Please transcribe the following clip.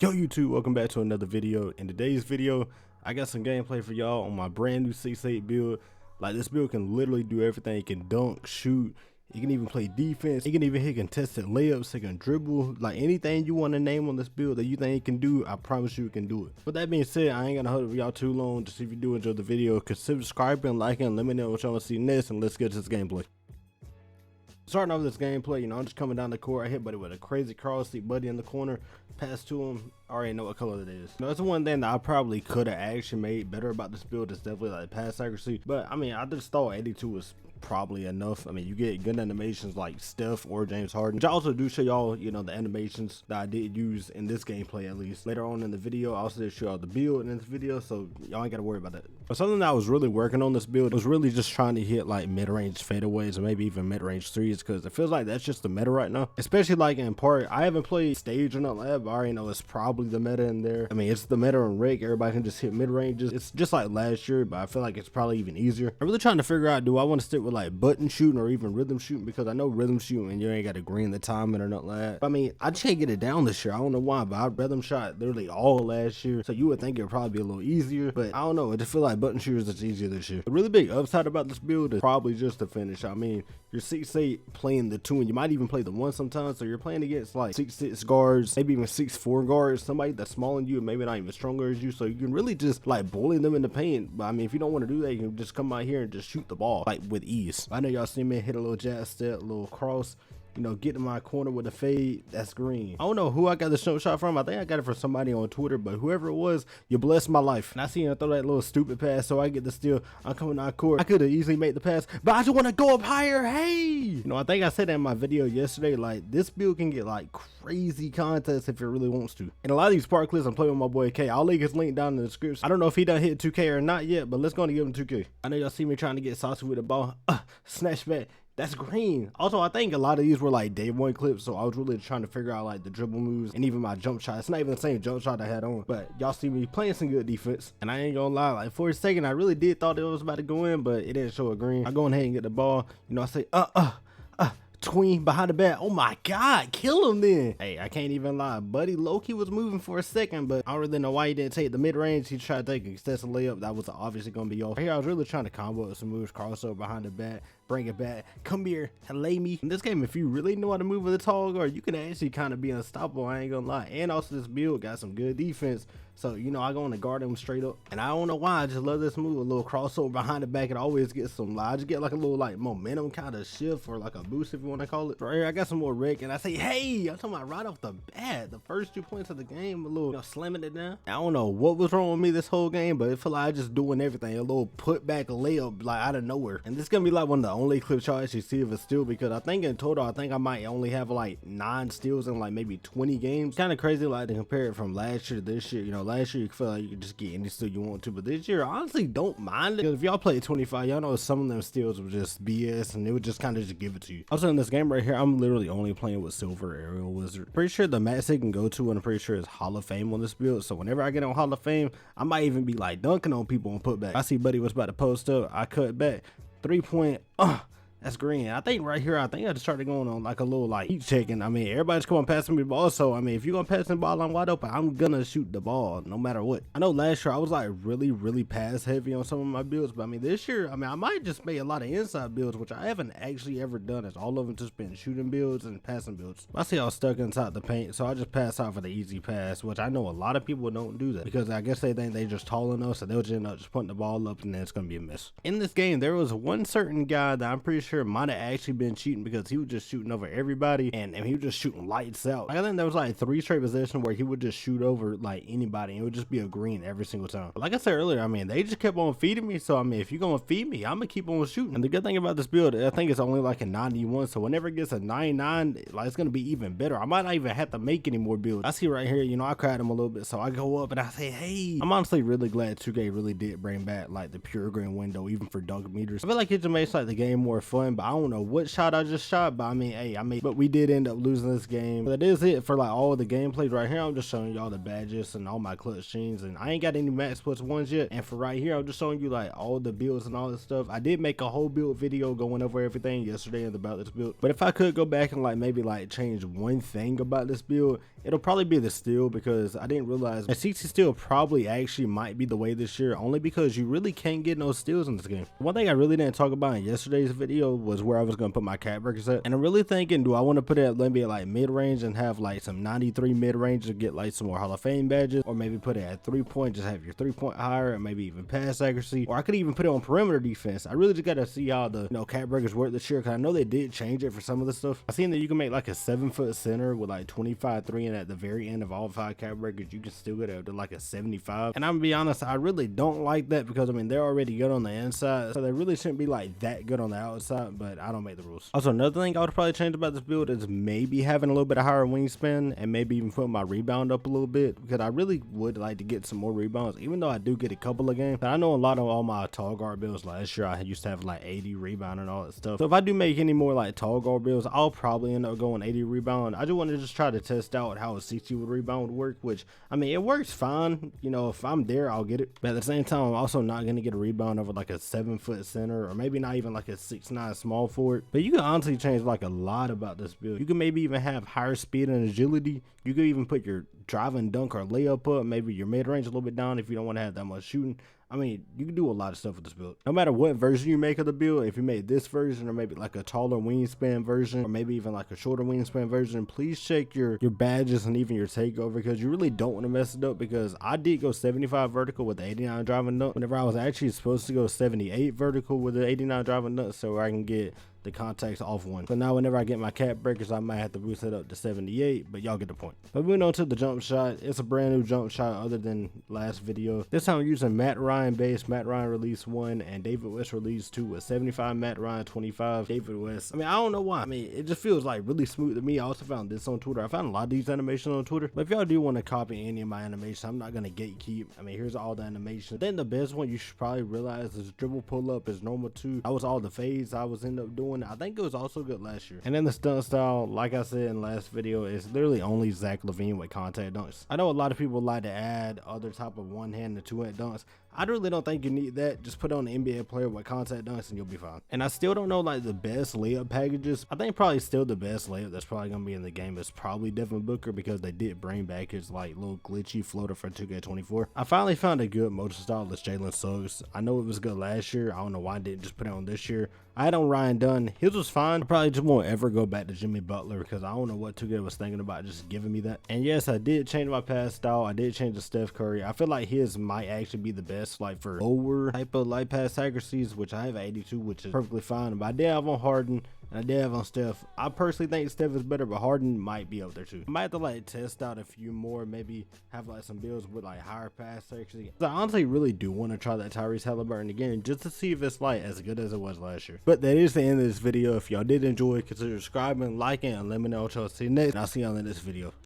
Yo YouTube, welcome back to another video. In today's video, I got some gameplay for y'all on my brand new 6'8 build. Like, this build can literally do everything. It can dunk, shoot, it can even play defense, it can even hit contested layups, it can dribble. Like, anything you want to name on this build that you think it can do, I promise you it can do it. With that being said, I ain't gonna hold y'all too long. Just if you do enjoy the video, consider subscribing, liking, let me know what y'all want to see next, and let's get to this gameplay. Starting off this gameplay, I'm just coming down the court. I hit buddy with a crazy cross, see buddy in the corner, pass to him. I already know what color it is. That's the one thing that I probably could have actually made better about this build. Is definitely like pass accuracy. But I mean, I just thought 82 was probably enough. I mean, you get good animations like Steph or James Harden, which I also do show y'all, the animations that I did use in this gameplay. At least later on in the video, I also did show y'all the build in this video, so y'all ain't gotta worry about that. But something that I was really working on this build was really just trying to hit like mid-range fadeaways or maybe even mid-range threes, because it feels like that's just the meta right now. Especially like in part, I haven't played stage or nothing like that, but I already know it's probably the meta in there. I mean, it's the meta in rec. Everybody can just hit mid-ranges. It's just like last year, but I feel like it's probably even easier. I'm really trying to figure out, do I want to stick with like button shooting or even rhythm shooting, because I know rhythm shooting you ain't got to green the timing or nothing like that. But I mean, I just can't get it down this year. I don't know why, but I rhythm shot literally all last year, so you would think it would probably be a little easier, but I don't know. I just feel like button shooters is easier this year. The really big upside about this build is probably just the finish. I mean, you're 6'8 playing the 2, and you might even play the 1 sometimes, so you're playing against like 6'6 guards, maybe even 6'4 guards, somebody that's smaller than you and maybe not even stronger as you, so you can really just like bully them in the paint. But I mean, if you don't want to do that, you can just come out here and just shoot the ball like with ease. I know y'all see me hit a little jab step, a little cross, get in my corner with a fade. That's green. I don't know who I got the jump shot from. I think I got it from somebody on Twitter, but whoever it was, you blessed my life. And I see him throw that little stupid pass, so I get the steal. I'm coming out court. I could have easily made the pass, but I just want to go up higher. Hey, I think I said that in my video yesterday. Like, this build can get like crazy contests if it really wants to. And a lot of these part clips I'm playing with my boy K. I'll link his link down in the description. I don't know if he done hit 2K or not yet, but let's go and give him 2K. I know y'all see me trying to get saucy with the ball. Snatch back. That's green. Also, I think a lot of these were like day 1 clips, so I was really trying to figure out like the dribble moves and even my jump shot. It's not even the same jump shot I had on, but y'all see me playing some good defense. And I ain't gonna lie, like for a second, I really did thought it was about to go in, but it didn't show a green. I go ahead and get the ball. I say, tween behind the back. Oh my god, kill him then. Hey, I can't even lie, buddy low-key was moving for a second, but I don't really know why he didn't take the mid-range. He tried to take a contested layup that was obviously gonna be off. Here I was really trying to combo with some moves, crossover behind the back, bring it back, come here, lay me. In this game, if you really know how to move with a tall guard, you can actually kind of be unstoppable. I ain't gonna lie. And also, this build got some good defense, so I go on to guard him straight up. And I don't know why, I just love this move. A little crossover behind the back, it always gets some, I just get like a little like momentum kind of shift, or like a boost if you want to call it. Right here, I got some more wreck, and I say, hey, I'm talking about right off the bat, the first 2 points of the game, a little slamming it down. I don't know what was wrong with me this whole game, but it felt like I just doing everything. A little put back, a layup like out of nowhere. And this is gonna be like one of the only clips y'all actually see of a steal, because I think in total, I think I might only have like 9 steals in like maybe 20 games. Kind of crazy like to compare it from last year to this year. Last year you feel like you can just get any steal you want to, but this year I honestly don't mind it, because if y'all play 25, y'all know some of them steals were just BS, and they would just kind of just give it to you. Also in this game right here, I'm literally only playing with silver aerial wizard. Pretty sure the max they can go to, and I'm pretty sure it's Hall of Fame on this build, so whenever I get on Hall of Fame, I might even be like dunking on people on putback. I see buddy was about to post up, I cut back, 3-point, that's green. I think right here, I think I just started going on like a little like heat checking. I mean, everybody's coming passing me the ball, so I mean, if you're gonna pass the ball, I'm wide open, I'm gonna shoot the ball no matter what. I know last year I was like really pass heavy on some of my builds, but I mean this year, I might just make a lot of inside builds, which I haven't actually ever done. It's all of them just been shooting builds and passing builds. I see y'all stuck inside the paint, so I just pass out for the easy pass, which I know a lot of people don't do that, because I guess they think they just tall enough, so they'll just end up just putting the ball up, and then it's gonna be a miss. In this game, there was one certain guy that I'm pretty sure might have actually been cheating, because he was just shooting over everybody, and he was just shooting lights out. Like, I think there was like 3 straight possessions where he would just shoot over like anybody, and it would just be a green every single time. But like I said earlier, they just kept on feeding me, so if you're gonna feed me, I'm gonna keep on shooting. And the good thing about this build, I think it's only like a 91, so whenever it gets a 99, like it's gonna be even better. I might not even have to make any more builds. I see right here, I cried him a little bit, so I go up and I say, hey. I'm honestly really glad 2K really did bring back like the pure green window, even for dunk meters. I feel like it just makes like the game more fun. fun, but I don't know what shot I just shot, but I mean, hey, but we did end up losing this game. But that is it for like all of the gameplays right here. I'm just showing y'all the badges and all my clutch chains, and I ain't got any max plus ones yet. And for right here, I'm just showing you like all the builds and all this stuff. I did make a whole build video going over everything yesterday about this build, but if I could go back and like maybe like change one thing about this build, it'll probably be the steal, because I didn't realize that CC steal probably actually might be the way this year, only because you really can't get no steals in this game. One thing I really didn't talk about in yesterday's video was where I was going to put my cat breakers at, and I'm really thinking, do I want to put it at maybe like mid-range and have like some 93 mid-range to get like some more Hall of Fame badges, or maybe put it at 3-point, just have your 3-point higher, and maybe even pass accuracy, or I could even put it on perimeter defense. I really just got to see how the cat breakers work this year, because I know they did change it for some of the stuff. I seen that you can make like a 7-foot center with like 25-3, and at the very end of all 5 cat breakers you can still get up to like a 75. And I'm gonna be honest, I really don't like that, because I mean they're already good on the inside, so they really shouldn't be like that good on the outside, but I don't make the rules. Also, another thing I would probably change about this build is maybe having a little bit of higher wingspan, and maybe even putting my rebound up a little bit, because I really would like to get some more rebounds, even though I do get a couple of games. But I know a lot of all my tall guard builds last year I used to have like 80 rebound and all that stuff, so if I do make any more like tall guard builds, I'll probably end up going 80 rebound. I just want to try to test out how a 60 would rebound would work, which I mean it works fine, you know, if I'm there I'll get it, but at the same time I'm also not going to get a rebound over like a 7-foot center, or maybe not even like a 6'9" small forward. But you can honestly change like a lot about this build. You can maybe even have higher speed and agility. You could even put your drive and dunk or layup up, maybe your mid-range a little bit down if you don't want to have that much shooting. I mean, you can do a lot of stuff with this build. No matter what version you make of the build, if you made this version or maybe like a taller wingspan version, or maybe even like a shorter wingspan version, please check your badges and even your takeover, because you really don't want to mess it up, because I did go 75 vertical with the 89 driving nut whenever I was actually supposed to go 78 vertical with the 89 driving nut, so I can get the contacts off one. So now whenever I get my cat breakers, I might have to boost it up to 78, but y'all get the point. But moving on to the jump shot, it's a brand new jump shot other than last video. This time I'm using Matt Ryan base, Matt Ryan release 1 and David West release 2 with 75 Matt Ryan, 25 David West. I mean, I don't know why. I mean, it just feels like really smooth to me. I also found this on Twitter. I found a lot of these animations on Twitter, but if y'all do want to copy any of my animations, I'm not gonna gatekeep. I mean, here's all the animations. Then the best one you should probably realize is dribble pull up is normal too. That was all the fades I was end up doing. I think it was also good last year. And then the stunt style, like I said in last video, is literally only Zach LaVine with contact dunks. I know a lot of people like to add other type of one-hand and two-hand dunks. I really don't think you need that. Just put on an NBA player with contact dunks and you'll be fine. And I still don't know like the best layup packages. I think probably still the best layup that's probably gonna be in the game is probably Devin Booker, because they did bring back his like little glitchy floater for 2K24. I finally found a good motion style that's Jalen Suggs. I know it was good last year. I don't know why I didn't just put it on this year. I had on Ryan Dunn. His was fine. I probably just won't ever go back to Jimmy Butler, because I don't know what 2K was thinking about just giving me that. And yes, I did change my pass style. I did change to Steph Curry. I feel like his might actually be the best like for lower type of light pass accuracies, which I have 82, which is perfectly fine. But I did have on Harden and I did have on Steph. I personally think Steph is better, but Harden might be up there too. I might have to like test out a few more, maybe have like some builds with like higher pass accuracy. I honestly really do want to try that Tyrese Halliburton again, just to see if it's like as good as it was last year. But that is the end of this video. If y'all did enjoy, consider subscribing, liking, and let me know what y'all see next. And I'll see y'all in this video.